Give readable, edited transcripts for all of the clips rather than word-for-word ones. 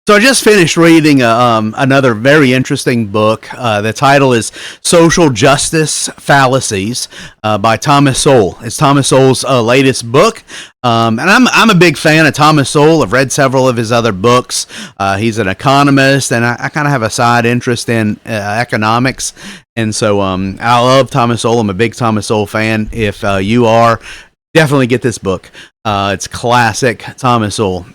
So I just finished reading another very interesting book. The title is Social Justice Fallacies by Thomas Sowell. It's Thomas Sowell's latest book. And I'm a big fan of Thomas Sowell. I've read several of his other books. He's an economist, and I kind of have a side interest in economics. And so I love Thomas Sowell. I'm a big Thomas Sowell fan. If you are, definitely get this book. It's classic Thomas Sowell.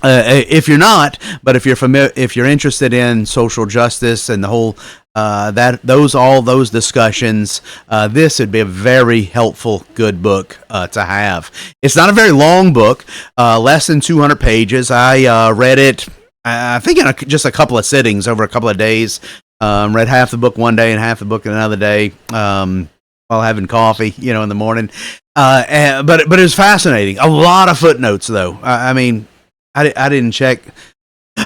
If you're not, but if you're interested in social justice and the whole all those discussions, this would be a very helpful, good book to have. It's not a very long book, less than 200 pages. I read it, I think, in just a couple of sittings over a couple of days. Read half the book one day and half the book another day, while having coffee, in the morning. But it was fascinating. A lot of footnotes, though. I mean, I didn't check.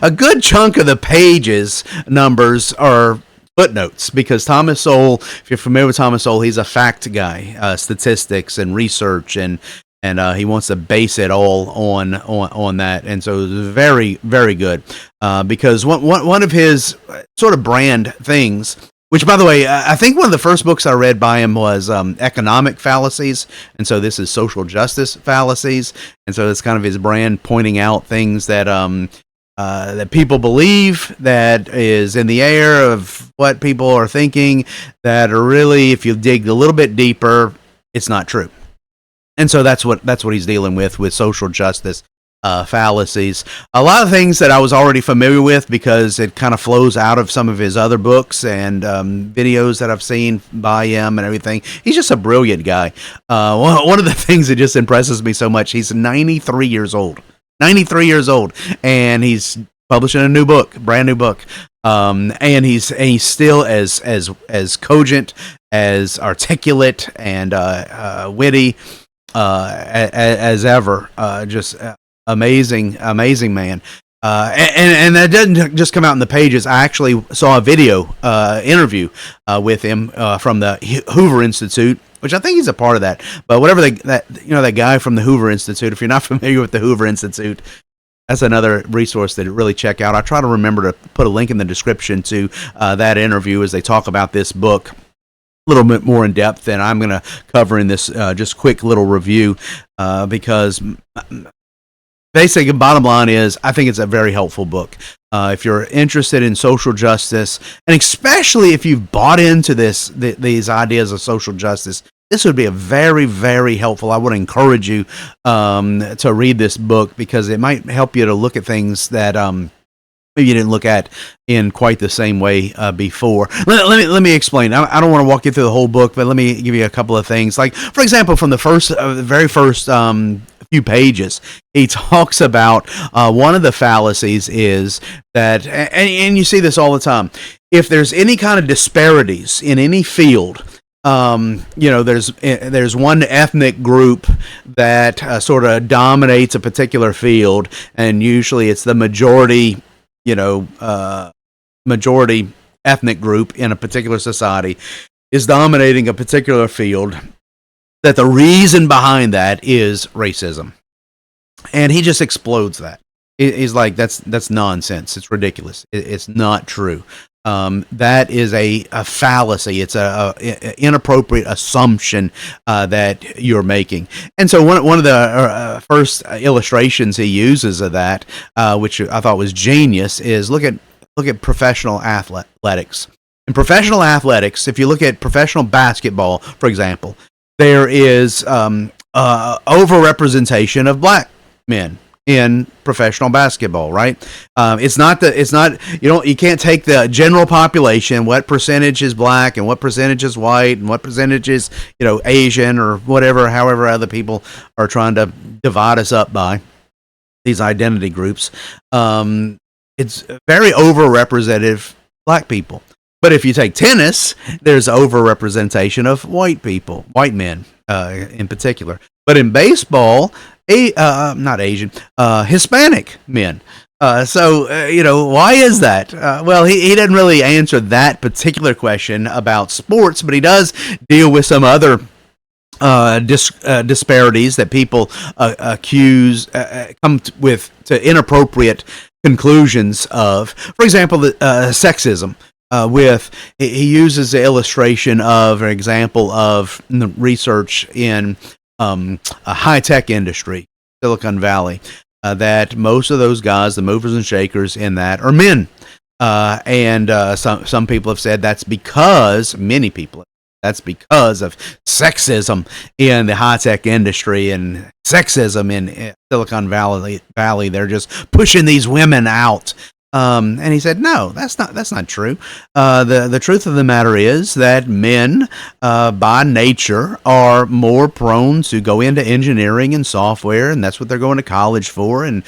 A good chunk of the pages numbers are footnotes because Thomas Sowell, if you're familiar with Thomas Sowell, he's a fact guy, statistics and research, and he wants to base it all on that. And so it was very, very good because one of his sort of brand things, which, by the way, I think one of the first books I read by him was Economic Fallacies, and so this is Social Justice Fallacies, and so it's kind of his brand, pointing out things that that people believe, that is in the air of what people are thinking, that are really, if you dig a little bit deeper, it's not true. And so that's what he's dealing with social justice fallacies. A lot of things that I was already familiar with because it kind of flows out of some of his other books and videos that I've seen by him and everything. He's just a brilliant guy. One of the things that just impresses me so much, he's 93 years old. 93 years old, and he's publishing a new book, brand new book. And he's still as cogent, as articulate, and witty as ever. Just amazing man. And that doesn't just come out in the pages. I actually saw a video interview with him from the Hoover Institute, which I think he's a part of that. But whatever that guy from the Hoover Institute, if you're not familiar with the Hoover Institute, that's another resource to really check out. I try to remember to put a link in the description to that interview as they talk about this book a little bit more in depth than I'm going to cover in this just quick little review because basically, bottom line is, I think it's a very helpful book. If you're interested in social justice, and especially if you've bought into these ideas of social justice, this would be a very, very helpful. I would encourage you to read this book because it might help you to look at things that maybe you didn't look at in quite the same way before. Let me explain. I don't want to walk you through the whole book, but let me give you a couple of things. Like, for example, from the very first few pages, he talks about one of the fallacies is that, and you see this all the time, if there's any kind of disparities in any field, there's one ethnic group that sort of dominates a particular field, and usually it's the majority ethnic group in a particular society is dominating a particular field, that the reason behind that is racism. And he just explodes that. He's like, that's nonsense. It's ridiculous. It's not true. That is a fallacy. It's a inappropriate assumption that you're making. And so one of the first illustrations he uses of that, which I thought was genius, is look at professional athletics. In professional athletics, if you look at professional basketball, for example, there is overrepresentation of black men in professional basketball, right? You can't take the general population, what percentage is black and what percentage is white and what percentage is, Asian or whatever, however other people are trying to divide us up by these identity groups. It's very overrepresented black people. But if you take tennis, there's overrepresentation of white people, white men in particular. But in baseball, not Asian, Hispanic men. Why is that? Well, he doesn't really answer that particular question about sports, but he does deal with some other disparities that people accuse come to inappropriate conclusions of, for example, the sexism. With he uses the illustration of an example of the research in a high tech industry, Silicon Valley, that most of those guys, the movers and shakers in that, are men. And some people have said that's because that's because of sexism in the high tech industry and sexism in Silicon Valley. They're just pushing these women out. And he said, no, that's not true. The truth of the matter is that men, by nature, are more prone to go into engineering and software, and that's what they're going to college for. And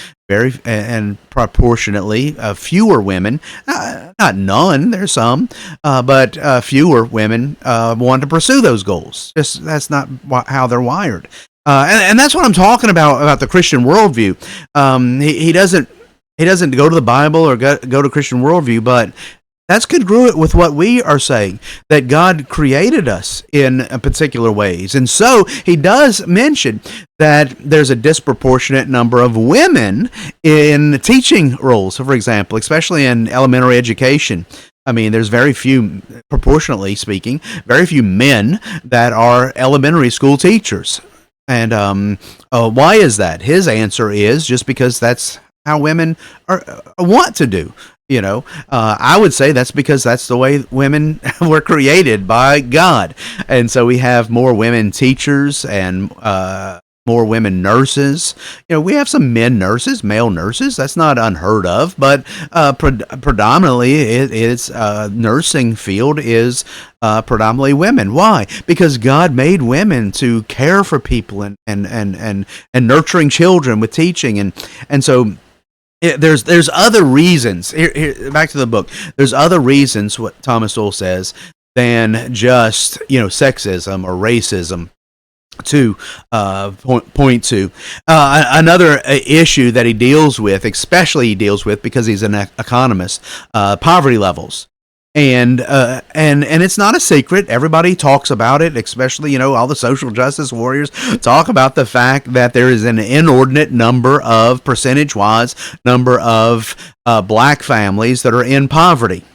proportionately, fewer women, not none, there's some, but fewer women want to pursue those goals. Just that's not how they're wired. And that's what I'm talking about the Christian worldview. He doesn't go to the Bible or go to Christian worldview, but that's congruent with what we are saying, that God created us in particular ways. And so he does mention that there's a disproportionate number of women in teaching roles, for example, especially in elementary education. I mean, there's very few, proportionately speaking, very few men that are elementary school teachers. And why is that? His answer is just because that's how women want to do. I would say that's because that's the way women were created by God. And so we have more women teachers and more women nurses. We have some men nurses, male nurses. That's not unheard of, but predominantly it's nursing field is predominantly women. Why? Because God made women to care for people and nurturing children with teaching. And so there's other reasons. Here, back to the book. There's other reasons, what Thomas Sowell says, than just sexism or racism to point to. Another issue that he deals with, because he's an economist, poverty levels. And it's not a secret. Everybody talks about it, especially, all the social justice warriors talk about the fact that there is an inordinate percentage-wise number of black families that are in poverty,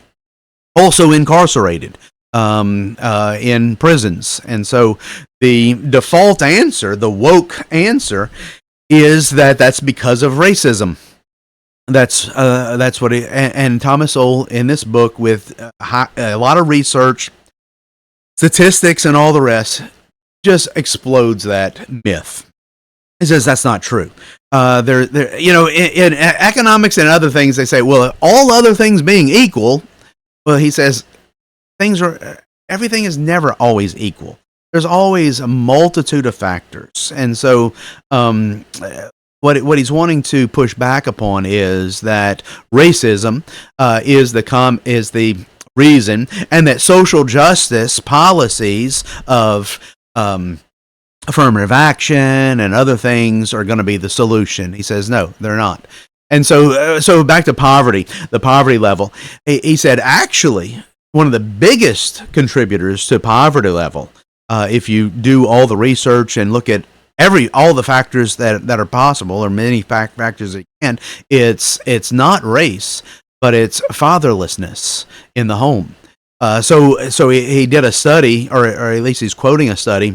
also incarcerated in prisons. And so the default answer, the woke answer, is that that's because of racism. That's what and Thomas Sowell in this book, with a lot of research, statistics, and all the rest, just explodes that myth. He says that's not true. In economics and other things, they say, well, all other things being equal, well, he says everything is never always equal. There's always a multitude of factors, and so what he's wanting to push back upon is that racism is the reason, and that social justice policies of affirmative action and other things are going to be the solution. He says no, they're not. And so back to poverty, the poverty level. He said actually one of the biggest contributors to poverty level, if you do all the research and look at all the factors that are possible, or many factors that you can, it's not race, but it's fatherlessness in the home. So he did a study, or at least he's quoting a study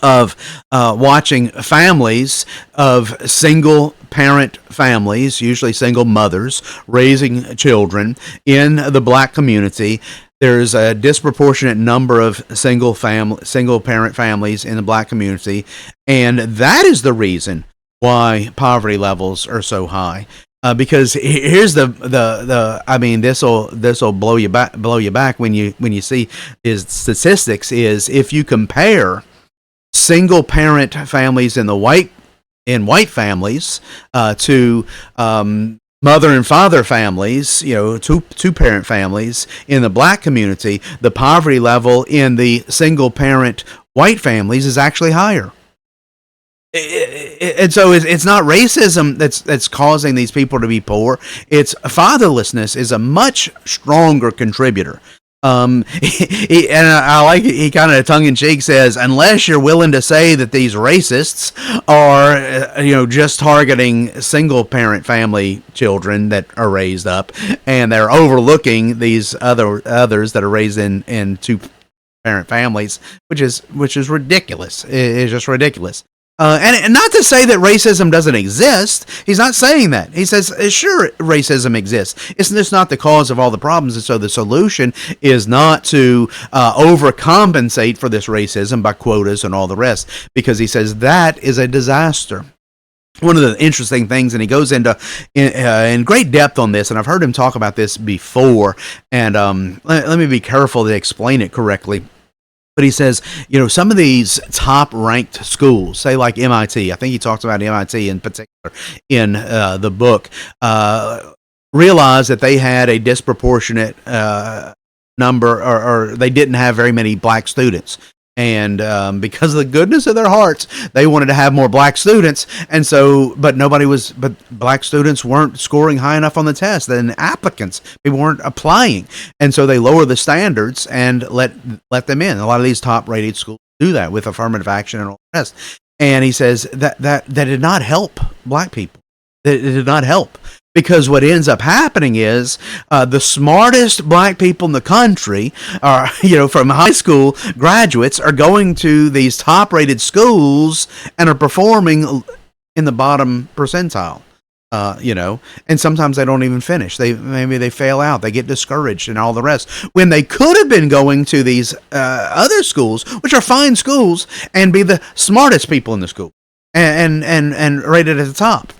of watching families of single parent families, usually single mothers, raising children in the black community. There's a disproportionate number of single parent families in the black community, and that is the reason why poverty levels are so high. Because here's I mean, this will blow you back when you see his statistics. Is if you compare single parent families in white families to mother and father families, two parent families in the black community, the poverty level in the single parent white families is actually higher. And so it's not racism that's causing these people to be poor. It's fatherlessness is a much stronger contributor. And I like it, he kind of tongue in cheek says, unless you're willing to say that these racists are, just targeting single parent family children that are raised up, and they're overlooking these others that are raised in two parent families, which is ridiculous. It's just ridiculous. And not to say that racism doesn't exist. He's not saying that. He says, sure, racism exists. It's just not the cause of all the problems. And so the solution is not to overcompensate for this racism by quotas and all the rest, because he says that is a disaster. One of the interesting things, and he goes into in great depth on this, and I've heard him talk about this before, and let me be careful to explain it correctly. But he says, some of these top-ranked schools, say like MIT, I think he talks about MIT in particular in the book, realized that they had a disproportionate number, or they didn't have very many black students. And because of the goodness of their hearts, they wanted to have more black students. And so, but black students weren't scoring high enough on the test. Then applicants, people weren't applying. And so they lower the standards and let them in. A lot of these top rated schools do that with affirmative action and all the rest. And he says that did not help black people. It did not help. Because what ends up happening is the smartest black people in the country, are, from high school graduates, are going to these top-rated schools and are performing in the bottom percentile. And sometimes they don't even finish. Maybe they fail out. They get discouraged and all the rest. When they could have been going to these other schools, which are fine schools, and be the smartest people in the school and rated at the top.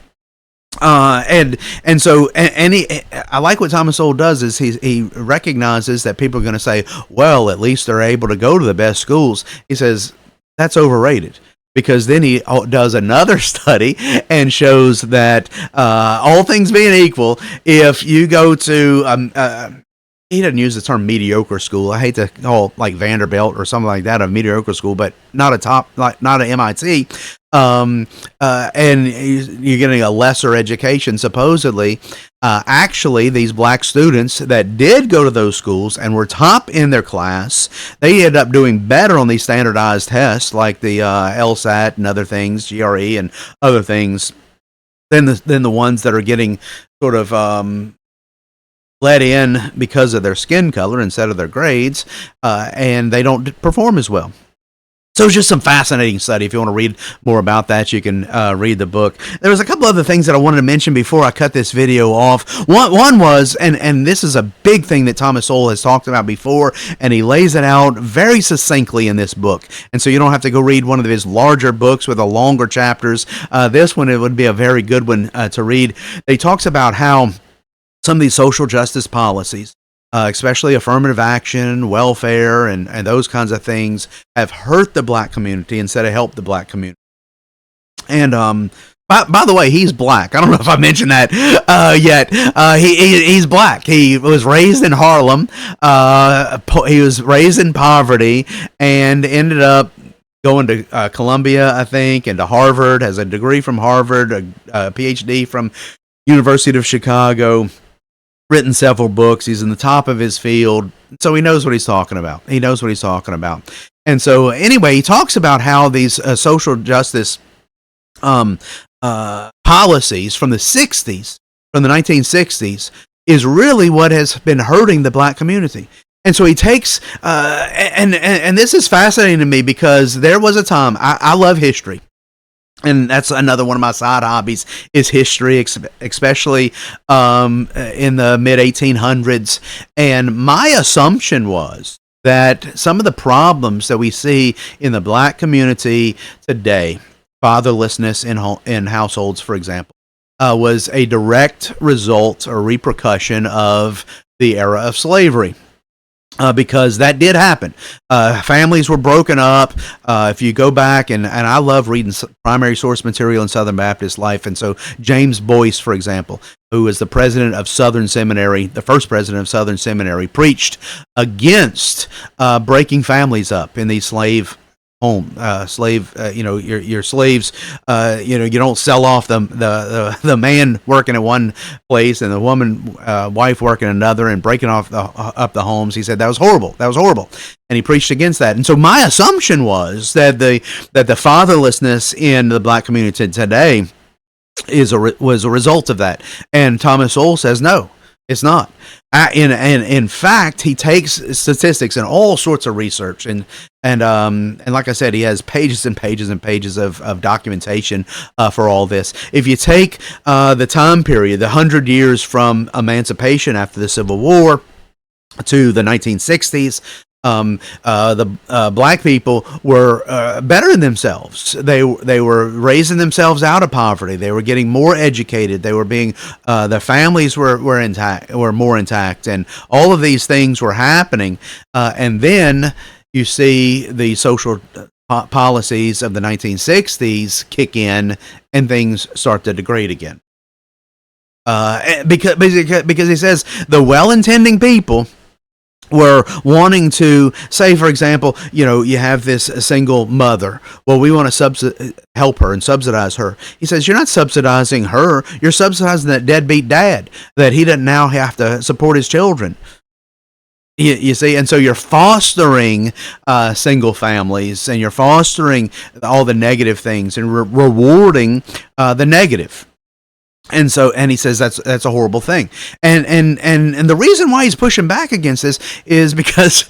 I like what Thomas Sowell does is he recognizes that people are going to say, well, at least they're able to go to the best schools. He says that's overrated, because then he does another study and shows that all things being equal, if you go to he doesn't use the term mediocre school. I hate to call like Vanderbilt or something like that a mediocre school, but not a MIT. And you're getting a lesser education, supposedly. Actually, these black students that did go to those schools and were top in their class, they ended up doing better on these standardized tests like the LSAT and other things, GRE and other things, than the ones that are getting sort of let in because of their skin color instead of their grades, and they don't perform as well. So it's just some fascinating study. If you want to read more about that, you can read the book. There was a couple other things that I wanted to mention before I cut this video off. One was, and this is a big thing that Thomas Sowell has talked about before, and he lays it out very succinctly in this book. And so you don't have to go read one of his larger books with the longer chapters. This one, it would be a very good one to read. He talks about how some of these social justice policies, especially affirmative action, welfare, and those kinds of things, have hurt the black community instead of helped the black community. And by the way, he's black. I don't know if I mentioned that yet. He's black. He was raised in Harlem. He was raised in poverty and ended up going to Columbia, I think, and to Harvard, has a degree from Harvard, a PhD from University of Chicago, written several books. He's in the top of his field, so he knows what he's talking about. And so anyway, he talks about how these social justice policies from the 1960s, is really what has been hurting the black community. And so he takes, and this is fascinating to me, because there was a time, I love history. And that's another one of my side hobbies, is history, especially in the mid-1800s. And my assumption was that some of the problems that we see in the black community today, fatherlessness in households, for example, was a direct result or repercussion of the era of slavery. Because that did happen. Families were broken up. If you go back, and I love reading primary source material in Southern Baptist life, and so James Boyce, for example, who was the president of Southern Seminary, the first president of Southern Seminary, preached against breaking families up in these slave home. Slave, your slaves, you don't sell off the man working at one place and the woman, wife working another, and breaking off up the homes. He said that was horrible. That was horrible, and he preached against that. And so my assumption was that the fatherlessness in the black community today was a result of that. And Thomas Sowell says no, it's not. In fact, he takes statistics and all sorts of research, and like I said, he has pages and pages and pages of documentation for all this. If you take the time period, the 100 years from emancipation after the Civil War to the 1960s, the black people were bettering themselves. They were raising themselves out of poverty. They were getting more educated. They were being their families were more intact, and all of these things were happening. And then you see the social policies of the 1960s kick in, and things start to degrade again. Because he says the well-intending people were wanting to say, for example, you have this single mother. Well, we want to help her and subsidize her. He says, you're not subsidizing her. You're subsidizing that deadbeat dad, that he doesn't now have to support his children. You see, and so you're fostering single families, and you're fostering all the negative things and rewarding the negative. And he says that's a horrible thing, and the reason why he's pushing back against this is because,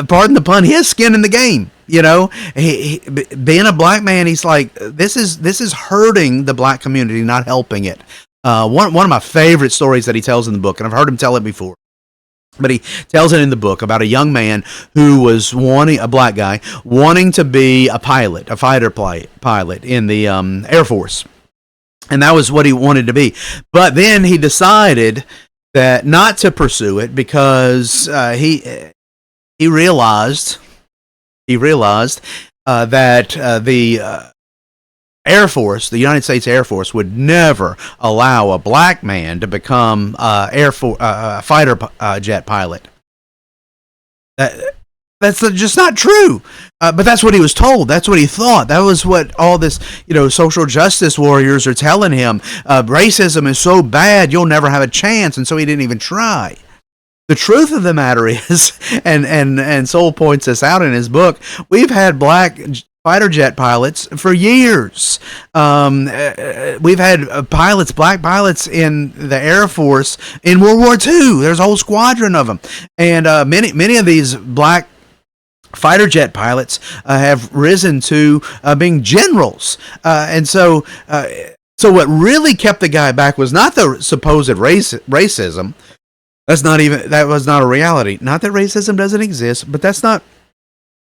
pardon the pun, he has skin in the game. He being a black man, he's like, this is hurting the black community, not helping it. One of my favorite stories that he tells in the book, and I've heard him tell it before, but he tells it in the book about a young man who was a black guy, wanting to be a fighter pilot in the Air Force. And that was what he wanted to be. But then he decided that not to pursue it because he realized that the Air Force, the United States Air Force, would never allow a black man to become a fighter jet pilot. That's just not true. But that's what he was told. That's what he thought. That was what all this, social justice warriors are telling him. Racism is so bad, you'll never have a chance. And so he didn't even try. The truth of the matter is, and Sowell points this out in his book, we've had black fighter jet pilots for years. We've had black pilots in the Air Force in World War II. There's a whole squadron of them. And many of these black fighter jet pilots have risen to being generals, and so what really kept the guy back was not the supposed racism. That was not a reality. Not that racism doesn't exist, but that's not.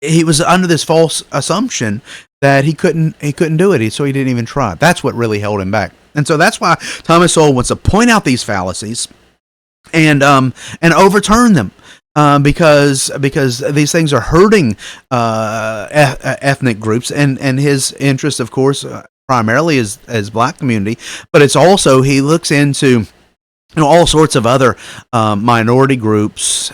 He was under this false assumption that he couldn't do it, so he didn't even try. That's what really held him back, and so that's why Thomas Sowell wants to point out these fallacies and overturn them. Because these things are hurting ethnic groups, and his interest, of course, primarily is black community, but it's also he looks into all sorts of other minority groups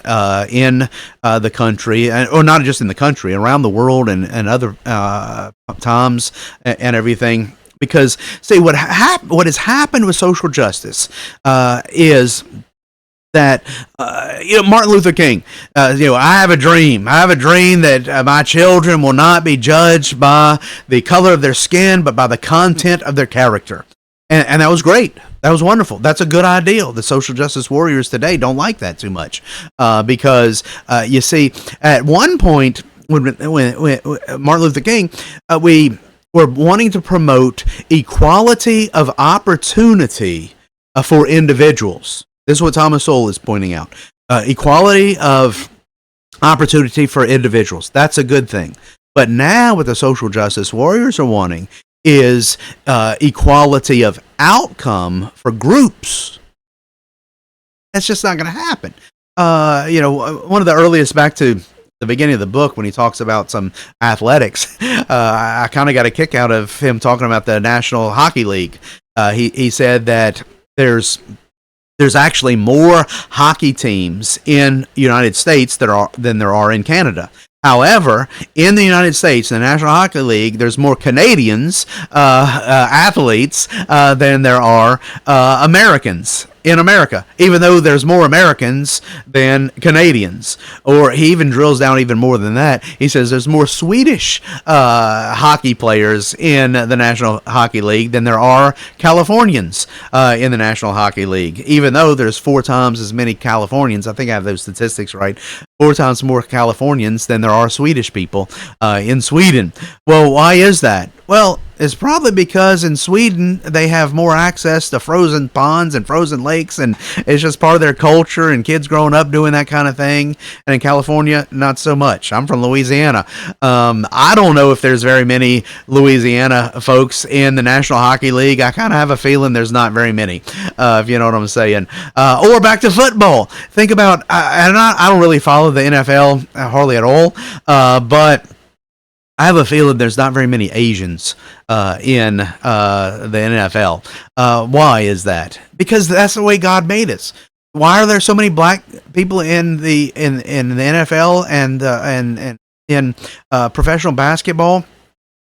in the country, or not just in the country, around the world, and other times and everything. Because see what has happened with social justice is that Martin Luther King, I have a dream. I have a dream that my children will not be judged by the color of their skin, but by the content of their character. And that was great. That was wonderful. That's a good ideal. The social justice warriors today don't like that too much because you see, at one point when Martin Luther King, we were wanting to promote equality of opportunity for individuals. This is what Thomas Sowell is pointing out. Equality of opportunity for individuals. That's a good thing. But now what the social justice warriors are wanting is equality of outcome for groups. That's just not going to happen. One of the earliest, back to the beginning of the book, when he talks about some athletics, I kind of got a kick out of him talking about the National Hockey League. He said that there's actually more hockey teams in the United States than there are in Canada. However, in the United States, in the National Hockey League, there's more Canadians athletes than there are Americans in America, even though there's more Americans than Canadians. Or he even drills down even more than that. He says there's more Swedish hockey players in the National Hockey League than there are Californians in the National Hockey League, even though there's 4 times as many Californians. I think I have those statistics right. 4 times more Californians than there are Swedish people in Sweden. Well, why is that? Well, it's probably because in Sweden they have more access to frozen ponds and frozen lakes, and it's just part of their culture, and kids growing up doing that kind of thing. And in California, not so much. I'm from Louisiana. I don't know if there's very many Louisiana folks in the National Hockey League. I kind of have a feeling there's not very many, if you know what I'm saying. Or back to football. Think about, I don't really follow the NFL hardly at all, but I have a feeling there's not very many Asians in the NFL. Why is that? Because that's the way God made us. Why are there so many black people in the NFL and in professional basketball,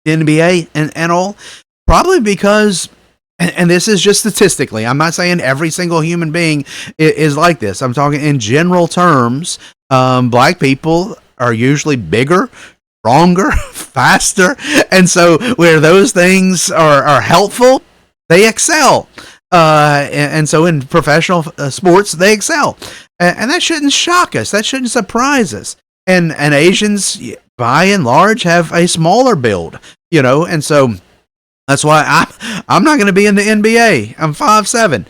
NBA, and all? Probably because, and this is just statistically, I'm not saying every single human being is like this. I'm talking in general terms. Black people are usually bigger, stronger, faster, and so where those things are helpful, they excel. And so in professional sports, they excel, and that shouldn't shock us. That shouldn't surprise us. And Asians, by and large, have a smaller build, and so that's why I'm not going to be in the NBA. I'm 5'7",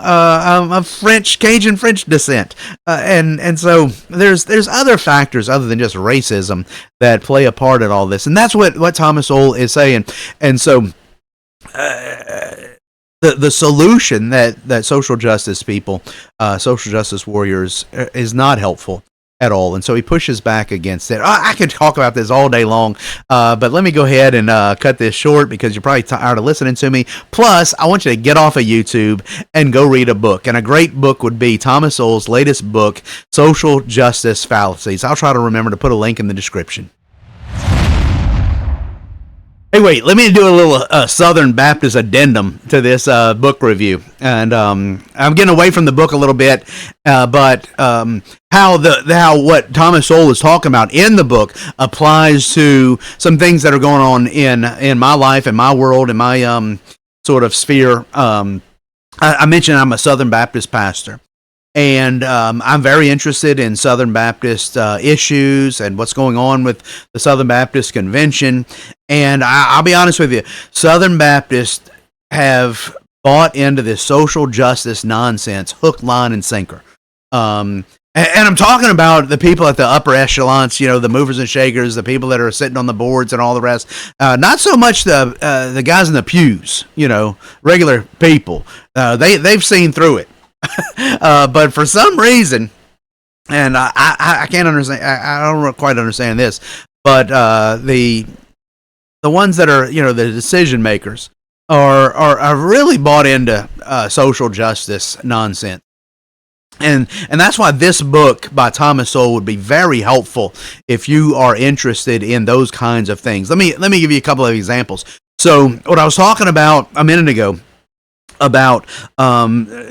I'm of Cajun French descent. And so there's other factors other than just racism that play a part in all this. And that's what Thomas Sowell is saying. And so the solution that social justice people, social justice warriors, is not helpful at all, and so he pushes back against it. I could talk about this all day long, but let me go ahead and cut this short because you're probably tired of listening to me. Plus, I want you to get off of YouTube and go read a book, and a great book would be Thomas Sowell's latest book, Social Justice Fallacies. I'll try to remember to put a link in the description. Hey, wait, let me do a little Southern Baptist addendum to this book review. And I'm getting away from the book a little bit, but how what Thomas Sowell is talking about in the book applies to some things that are going on in my life, in my world, in my sort of sphere. I mentioned I'm a Southern Baptist pastor. And I'm very interested in Southern Baptist issues and what's going on with the Southern Baptist Convention. And I'll be honest with you, Southern Baptists have bought into this social justice nonsense, hook, line, and sinker. And I'm talking about the people at the upper echelons, the movers and shakers, the people that are sitting on the boards and all the rest. Not so much the guys in the pews, regular people. They've seen through it. But for some reason, and I can't understand, I don't quite understand this, but the ones that are the decision makers are really bought into social justice nonsense, and that's why this book by Thomas Sowell would be very helpful if you are interested in those kinds of things. Let me give you a couple of examples. So what I was talking about a minute ago, about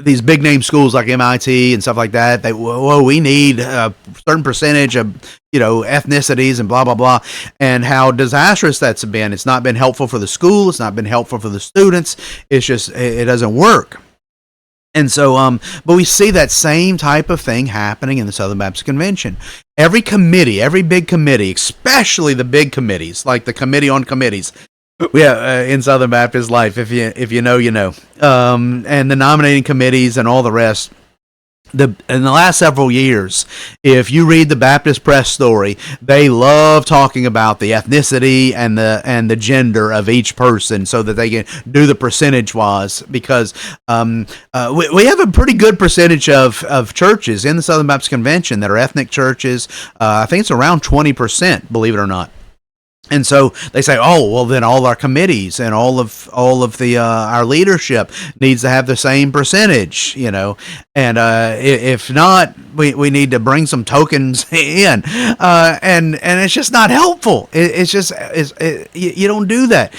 these big name schools like MIT and stuff like that. We need a certain percentage of ethnicities and blah blah blah, and how disastrous that's been. It's not been helpful for the school. It's not been helpful for the students. It's just it doesn't work. And so, but we see that same type of thing happening in the Southern Baptist Convention. Every committee, every big committee, especially the big committees, like the Committee on Committees. Yeah, in Southern Baptist life, if you know, you know, and the nominating committees and all the rest. In the last several years, if you read the Baptist Press story, they love talking about the ethnicity and the gender of each person, so that they can do the percentage wise. Because we have a pretty good percentage of churches in the Southern Baptist Convention that are ethnic churches. I think it's around 20%, believe it or not. And so they say, oh, well, then all our committees and all of the our leadership needs to have the same percentage, and if not, we need to bring some tokens in, and it's just not helpful. You don't do that.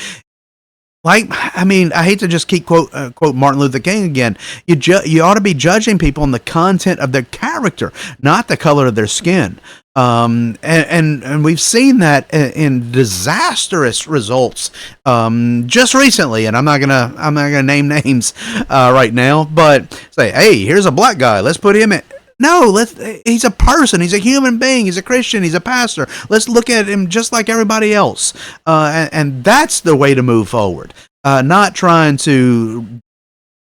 Like, I mean, I hate to just keep quote Martin Luther King again. You ought to be judging people on the content of their character, not the color of their skin. And we've seen that in disastrous results just recently. And I'm not gonna name names right now, but say, hey, here's a black guy. Let's put him in. No, he's a person. He's a human being. He's a Christian. He's a pastor. Let's look at him just like everybody else. And that's the way to move forward. Not trying to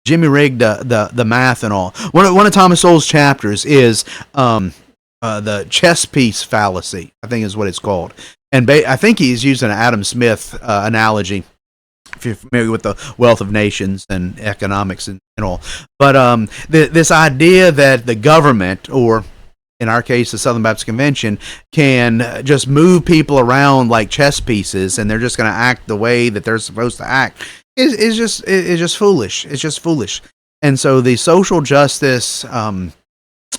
jimmy rig the math and all. One of Thomas Sowell's chapters is the chess piece fallacy, I think is what it's called. And I think he's using an Adam Smith analogy, if you're familiar with the wealth of nations and economics and all. But this idea that the government, or in our case the Southern Baptist Convention, can just move people around like chess pieces and they're just going to act the way that they're supposed to act is just foolish. It's just foolish. And so the social justice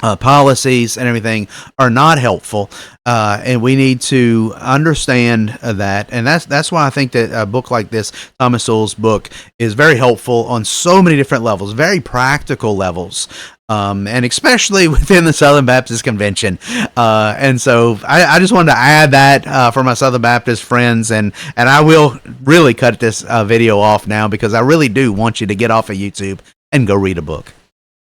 policies and everything are not helpful, and we need to understand that. And that's why I think that a book like this, Thomas Sowell's book, is very helpful on so many different levels, very practical levels, and especially within the Southern Baptist Convention. And so I just wanted to add that for my Southern Baptist friends, and I will really cut this video off now because I really do want you to get off of YouTube and go read a book.